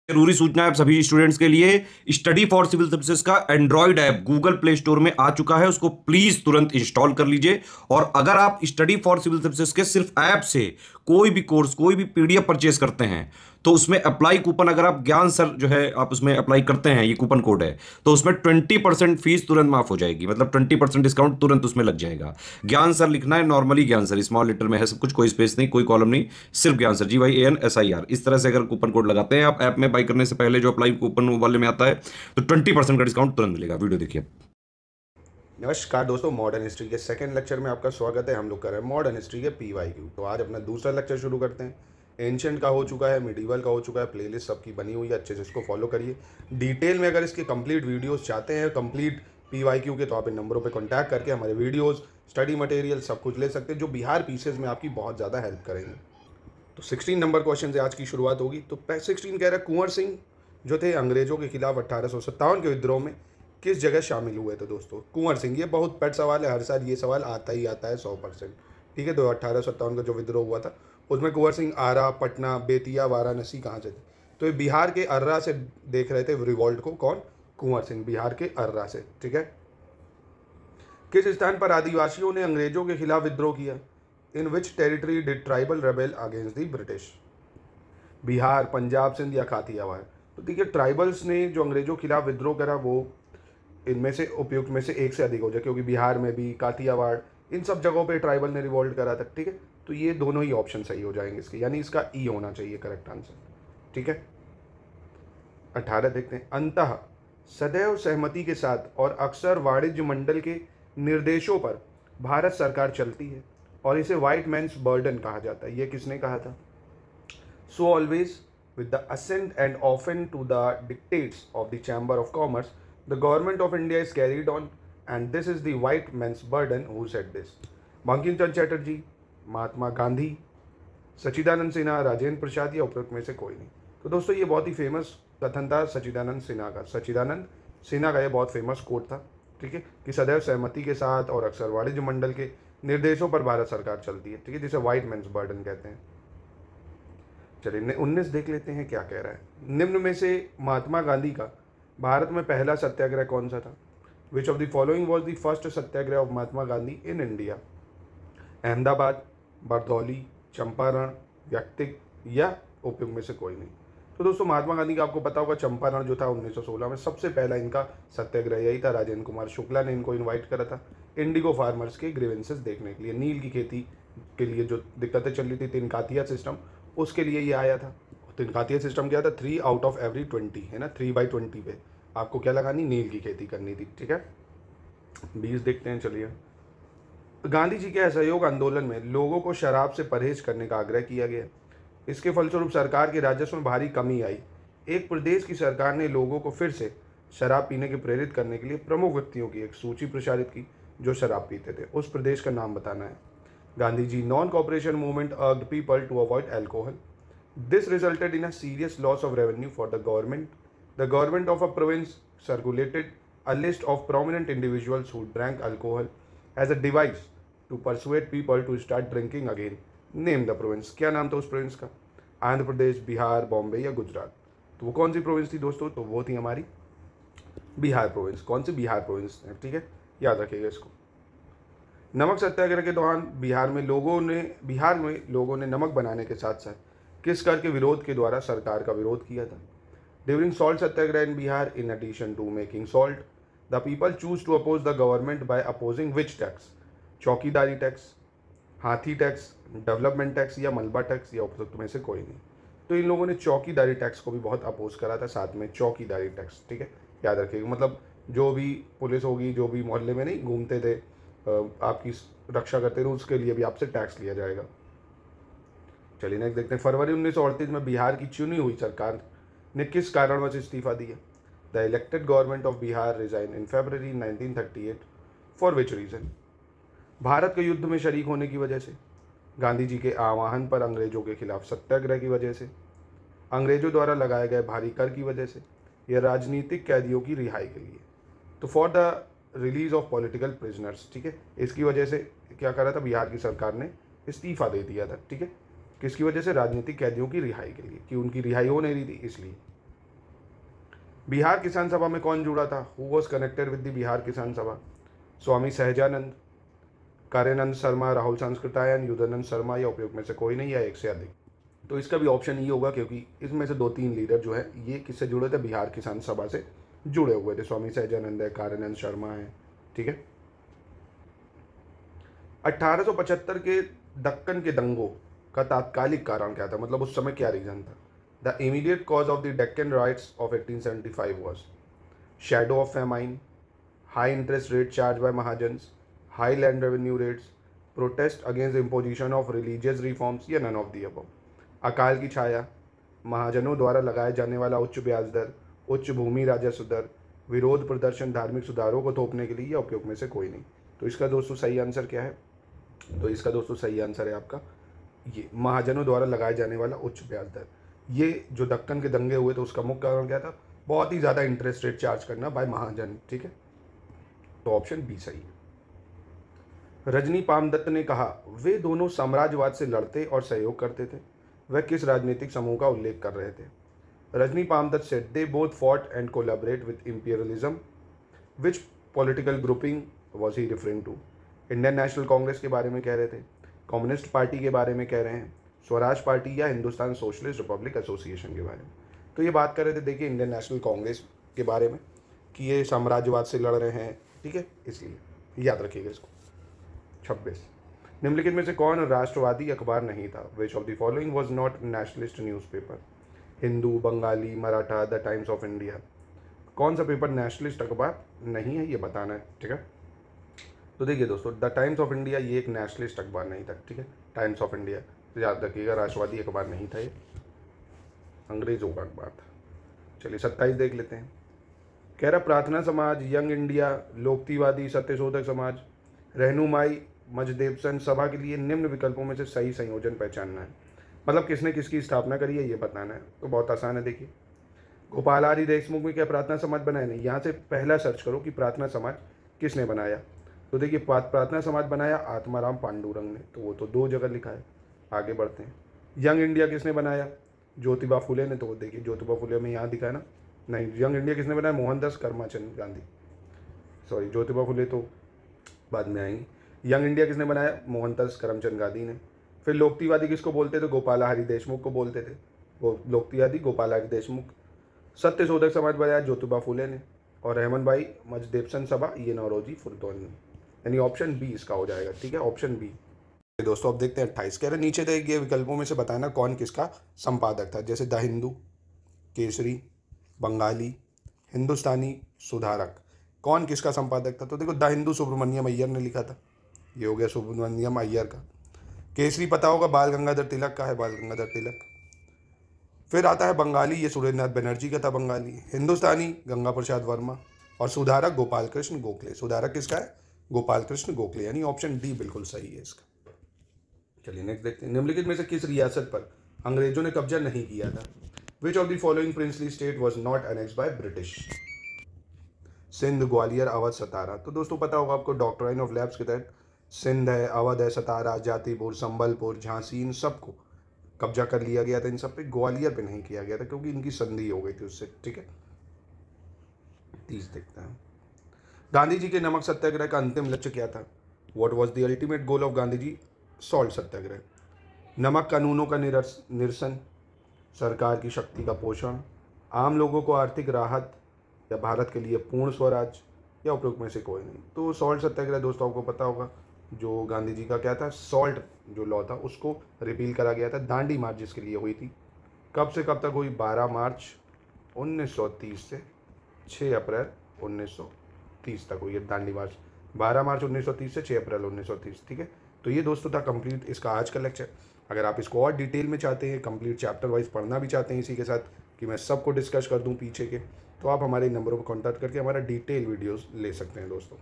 जरूरी सूचना है सभी स्टूडेंट्स के लिए। स्टडी फॉर सिविल सर्विसेज का Android app Google play store में आ चुका है, उसको प्लीज तुरंत इंस्टॉल कर लीजिए। और अगर आप स्टडी फॉर सिविल सर्विसेज के सिर्फ ऐप से कोई भी कोर्स, कोई भी पीडीएफ परचेस करते हैं तो उसमें अप्लाई कूपन, अगर आप ज्ञान सर जो है आप उसमें अप्लाई करते हैं, ये कूपन कोड है, तो उसमें 20% फीस तुरंत माफ हो जाएगी। मतलब 20% डिस्काउंट तुरंत उसमें लग जाएगा। ज्ञान सर लिखना है, नॉर्मली ज्ञान सर स्मॉल लेटर में है सब कुछ, कोई स्पेस नहीं, कोई कॉलम नहीं, सिर्फ ज्ञान सर, GYANSIR। इस तरह से अगर कूपन कोड लगाते हैं आप ऐप में बाई करने से पहले, जो अप्लाई कूपन वाले में आता है, तो 20% का डिस्काउंट तुरंत मिलेगा। वीडियो देखिए। नमस्कार दोस्तों, मॉडर्न हिस्ट्री के सेकंड लेक्चर में आपका स्वागत है। हम लोग कर रहे हैं मॉडर्न हिस्ट्री के PYQ। तो आज अपना दूसरा लेक्चर शुरू करते हैं। एंशिएंट का हो चुका है, मिडीवल का हो चुका है, प्लेलिस्ट सबकी बनी हुई है, अच्छे से इसको फॉलो करिए। डिटेल में अगर इसके कंप्लीट वीडियोस चाहते हैं, कंप्लीट PYQ के, तो आप इन नंबरों पे कांटेक्ट करके हमारे वीडियोस, स्टडी मटेरियल सब कुछ ले सकते हैं, जो बिहार पीसेज में आपकी बहुत ज़्यादा हेल्प करेंगे। तो 16 नंबर क्वेश्चन से आज की शुरुआत होगी। तो 16 कह रहा है, कुंवर सिंह जो थे अंग्रेजों के खिलाफ 1857 के विद्रोह में किस जगह शामिल हुए थे। दोस्तों कुंवर सिंह, ये बहुत पेट सवाल है, हर साल ये सवाल आता ही आता है 100%। ठीक है, तो 1857 का जो विद्रोह हुआ था उसमें कुंवर सिंह आरा, पटना, बेतिया, वाराणसी कहाँ से थे। तो ये बिहार के अर्रा से देख रहे थे रिवॉल्ट को। कौन? कुंवर सिंह, बिहार के अर्रा से। ठीक है। किस स्थान पर आदिवासियों ने अंग्रेजों के खिलाफ विद्रोह किया? In which territory did tribal rebel against the British? Bihar, Punjab, Sindh या काठियावाड़? तो देखिए, ट्राइबल्स ने जो अंग्रेजों के खिलाफ विद्रोह करा वो इनमें से उपयुक्त में से एक से अधिक हो जाए, क्योंकि बिहार में भी, काठियावाड़, इन सब जगहों पे ट्राइबल ने रिवॉल्ट करा था। ठीक है, तो ये दोनों ही ऑप्शन सही हो जाएंगे इसके, यानी इसका ई होना चाहिए करेक्ट आंसर। ठीक है। 18 देखते हैं। अंतः सदैव सहमति के साथ और अक्सर वाणिज्य मंडल के निर्देशों पर भारत सरकार चलती है और इसे व्हाइट मैन्स बर्डन कहा जाता है। ये किसने कहा था? So always, with the assent and often to the dictates of the Chamber of Commerce, the government of India is carried on, and this is the white man's burden. Who said this? Bankim Chandra Chatterjee, Mahatma Gandhi, सच्चिदानंद सिन्हा, राजेंद्र प्रसाद या उपरोक्त में से कोई नहीं। तो दोस्तों ये बहुत ही फेमस कथन था सच्चिदानंद सिन्हा का। सच्चिदानंद सिन्हा का ये बहुत फेमस कोट था। ठीक है, कि सदैव सहमति के साथ और अक्सर वाणिज्य मंडल के निर्देशों पर भारत सरकार चलती है। ठीक है, जिसे व्हाइट मैन्स बर्डन कहते हैं। चलिए 19 देख लेते हैं क्या कह रहा है। निम्न में से महात्मा गांधी का भारत में पहला सत्याग्रह कौन सा था? Which of the following was the first Satyagraha of Mahatma Gandhi in India? Ahmedabad, Bardoli, Champaran, व्यक्तिक या उपयुक्त में से कोई नहीं। तो दोस्तों महात्मा गांधी का आपको पता होगा, चंपारण जो था 1916 में सबसे पहला इनका सत्याग्रह यही था। राजेंद्र कुमार शुक्ला ने इनको इन्वाइट करा था इंडिगो फार्मर्स के ग्रीवेंसेस देखने के लिए। नील की खेती के लिए जो दिक्कतें चल रही थी, तिनकातिया सिस्टम, उसके लिए ये आया था। तिनकातिया सिस्टम क्या था? 3 आउट ऑफ एवरी 20 है ना, 3/20 पे आपको क्या लगानी? नील की खेती करनी थी। ठीक है। 20 देखते हैं। चलिए, गांधी जी के असहयोग आंदोलन में लोगों को शराब से परहेज करने का आग्रह किया गया। इसके फलस्वरूप सरकार के राजस्व में भारी कमी आई। एक प्रदेश की सरकार ने लोगों को फिर से शराब पीने के प्रेरित करने के लिए प्रमुख व्यक्तियों की एक सूची प्रसारित की जो शराब पीते थे। उस प्रदेश का नाम बताना है। Gandhi ji non cooperation movement urged people to avoid alcohol. This resulted in a serious loss of revenue for the government. The government of a province circulated a list of prominent individuals who drank alcohol as a device to persuade people to start drinking again. Name the province. क्या नाम था उस province का? आंध्र प्रदेश, बिहार, बॉम्बे या गुजरात? तो वो कौन सी province थी दोस्तों? तो वो थी हमारी बिहार प्रोविंस। कौन सी? बिहार प्रोविंस। ठीक है, याद रखिएगा इसको। नमक सत्याग्रह के दौरान बिहार में लोगों ने नमक बनाने के साथ साथ किस कर के विरोध के द्वारा सरकार का विरोध किया था? During salt satyagraha in Bihar, in addition to making salt, the people choose to oppose the government by opposing which tax? Chowkidari tax, हाथी टैक्स, डेवलपमेंट टैक्स या मलबा टैक्स या उपरोक्त में से कोई नहीं। तो इन लोगों ने चौकीदारी टैक्स को भी बहुत अपोज करा था, साथ में चौकीदारी टैक्स। ठीक है, याद रखिएगा। मतलब जो भी पुलिस होगी, जो भी मोहल्ले में नहीं घूमते थे, आपकी रक्षा करते थे, उसके लिए भी आपसे टैक्स लिया जाएगा। चलिए नेक्स्ट देखते हैं। फरवरी 1938 में बिहार की चुनी हुई सरकार ने किस कारणवश इस्तीफा दिया? The elected government of Bihar resign in February 1938 for which region? Bharat के युद्ध में शरीक होने की वजह से, गांधी जी के आह्वान पर अंग्रेजों के खिलाफ सत्याग्रह की वजह से, अंग्रेजों द्वारा लगाए गए भारी कर की वजह से, या राजनीतिक कैदियों की रिहाई के लिए? तो for the release of political prisoners. ठीक है, इसकी वजह से क्या करा था? बिहार की सरकार ने इस्तीफा दे दिया था। ठीक है, किसकी वजह से? राजनीतिक कैदियों की रिहाई के लिए, कि उनकी रिहाई हो नहीं रही थी इसलिए। बिहार किसान सभा में कौन जुड़ा था? Who was connected with the Bihar किसान सभा? स्वामी सहजानंद, कार्यानंद शर्मा, राहुल सांस्कृतायन, युधानंद शर्मा, या उपयोग में से कोई नहीं, या एक से अधिक? तो इसका भी ऑप्शन ये होगा, क्योंकि इसमें से 2-3 लीडर जो है ये किससे जुड़े थे? बिहार किसान सभा से जुड़े हुए थे। स्वामी सहजानंद है, कार्यानंद शर्मा है, ठीक है। 1875 के दक्कन के दंगों का तात्कालिक कारण क्या था? मतलब उस समय क्या रीजन था? The immediate cause of the Deccan rights of 1875 was shadow of famine, high interest rate charge by mahajans, high land revenue rates, protest against imposition of religious reforms, या नन ऑफ दी अबव? अकाल की छाया, महाजनों द्वारा लगाए जाने वाला उच्च ब्याज दर, उच्च भूमि राजस्व दर, विरोध प्रदर्शन धार्मिक सुधारों को थोपने के लिए, या उपयोग में से कोई नहीं? तो इसका दोस्तों सही आंसर क्या है? तो इसका दोस्तों सही आंसर है आपका ये, महाजनों द्वारा लगाए जाने वाला उच्च ब्याज दर। ये जो दक्कन के दंगे हुए थे उसका मुख्य कारण क्या था? बहुत ही ज़्यादा इंटरेस्ट रेट चार्ज करना बाय महाजन, ठीक है। तो ऑप्शन बी सही है। रजनी पामदत्त ने कहा वे दोनों साम्राज्यवाद से लड़ते और सहयोग करते थे। वह किस राजनीतिक समूह का उल्लेख कर रहे थे? Rajani Palme Dutt said they both fought and collaborate with imperialism. Which political grouping was he referring to? Indian National Congress के बारे में कह रहे थे, कम्युनिस्ट पार्टी के बारे में कह रहे हैं, स्वराज पार्टी, या हिंदुस्तान सोशलिस्ट रिपब्लिक एसोसिएशन के बारे में? तो ये बात कर रहे थे देखिए इंडियन नेशनल कांग्रेस के बारे में कि ये साम्राज्यवाद से लड़ रहे हैं, ठीक है, इसलिए याद रखिएगा इसको। 26 निम्नलिखित में से कौन राष्ट्रवादी अखबार नहीं था? Which of the following was not nationalist newspaper? Hindu, Bengali, Maratha, the times of India? कौन सा पेपर नेशनलिस्ट अखबार नहीं है ये बताना है, ठीक है। तो देखिए दोस्तों, द टाइम्स ऑफ इंडिया ये एक नेशनलिस्ट अखबार नहीं था, ठीक है। टाइम्स ऑफ इंडिया तो याद रखिएगा राष्ट्रवादी अखबार नहीं था, ये अंग्रेजों का अखबार था। चलिए 27 देख लेते हैं। कह रहा प्रार्थना समाज, यंग इंडिया, लोकतिवादी, सत्यशोधक समाज, रहनुमाई मजदेवसन सभा के लिए निम्न विकल्पों में से सही संयोजन पहचानना है। मतलब किसने किसकी स्थापना करी है ये बताना है। तो बहुत आसान है, देखिए गोपाल आर्य देशमुख में क्या प्रार्थना समाज बनाया? नहीं। यहाँ से पहला सर्च करो कि प्रार्थना समाज किसने बनाया। तो देखिए प्रार्थना समाज बनाया आत्माराम पांडुरंग ने, तो वो तो 2 जगह लिखा है। आगे बढ़ते हैं। यंग इंडिया किसने बनाया? ज्योतिबा फुले ने, तो वो देखिए ज्योतिबा फुले में यहाँ दिखा है ना। नहीं, यंग इंडिया किसने बनाया? मोहनदास करमचंद गांधी, सॉरी ज्योतिबा फुले तो बाद में आएंगी। यंग इंडिया किसने बनाया? मोहनदास करमचंद गांधी ने। फिर लोकतिवादी किसको बोलते थे? गोपाल हरि देशमुख को बोलते थे, वो लोकतिवादी गोपाल हरि देशमुख। सत्यशोधक समाज बनाया ज्योतिबा फुले ने, और रहमान भाई मजदेवसन सभा ये नौरोजी फुलतोन ने। यानी ऑप्शन बी इसका हो जाएगा, ठीक है, ऑप्शन बी। दोस्तों अब देखते हैं 28। कह रहे नीचे दिए विकल्पों में से बताना कौन किसका संपादक था। जैसे द हिंदू, केसरी, बंगाली, हिंदुस्तानी, सुधारक, कौन किसका संपादक था? तो देखो द हिंदू सुब्रमण्यम अय्यर ने लिखा था, ये हो गया सुब्रमण्यम अय्यर का। केसरी पता होगा बाल गंगाधर तिलक का है, बाल गंगाधर तिलक। फिर आता है बंगाली, ये सुरेंद्रनाथ बनर्जी का था बंगाली। हिंदुस्तानी गंगा प्रसाद वर्मा, और सुधारक गोपाल कृष्ण गोखले। सुधारक किसका है? गोपाल कृष्ण गोखले, यानी ऑप्शन डी बिल्कुल सही है इसका। चलिए नेक्स्ट देखते हैं। निम्नलिखित में से किस रियासत पर अंग्रेजों ने कब्जा नहीं किया था? Which of the following princely state was not annexed by British? Sindh, Gwalior, Awadh, Satara. तो दोस्तों पता होगा आपको डॉक्ट्राइन ऑफ लैब्स के तहत सिंध है, अवध है, सतारा, जातिपुर, संबलपुर, झांसी, इन सबको कब्जा कर लिया गया था। इन सब पे ग्वालियर पे नहीं किया गया था क्योंकि इनकी संधि हो गई थी उससे, ठीक है। 30 देखते हैं। गांधी जी के नमक सत्याग्रह का अंतिम लक्ष्य क्या था? What was the ultimate goal of Gandhi ji salt satyagraha? नमक कानूनों का निरसन, सरकार की शक्ति का पोषण, आम लोगों को आर्थिक राहत, या भारत के लिए पूर्ण स्वराज, या उपयोग में से कोई नहीं? तो सॉल्ट सत्याग्रह दोस्तों आपको पता होगा जो गांधी जी का क्या था, सॉल्ट जो लॉ था उसको रिपील करा गया था। दांडी मार्च जिसके लिए हुई थी, कब से कब तक हुई? 12 मार्च 1930 से 6 अप्रैल 1930 तक हुई है दांडी मार्च। 12 मार्च 1930 से 6 अप्रैल 1930, ठीक है। तो ये दोस्तों था कंप्लीट इसका आज का लेक्चर। अगर आप इसको और डिटेल में चाहते हैं, कंप्लीट चैप्टर वाइज पढ़ना भी चाहते हैं इसी के साथ कि मैं सबको डिस्कस कर दूं पीछे के, तो आप हमारे नंबरों पर कॉन्टैक्ट करके हमारा डिटेल वीडियोस ले सकते हैं दोस्तों।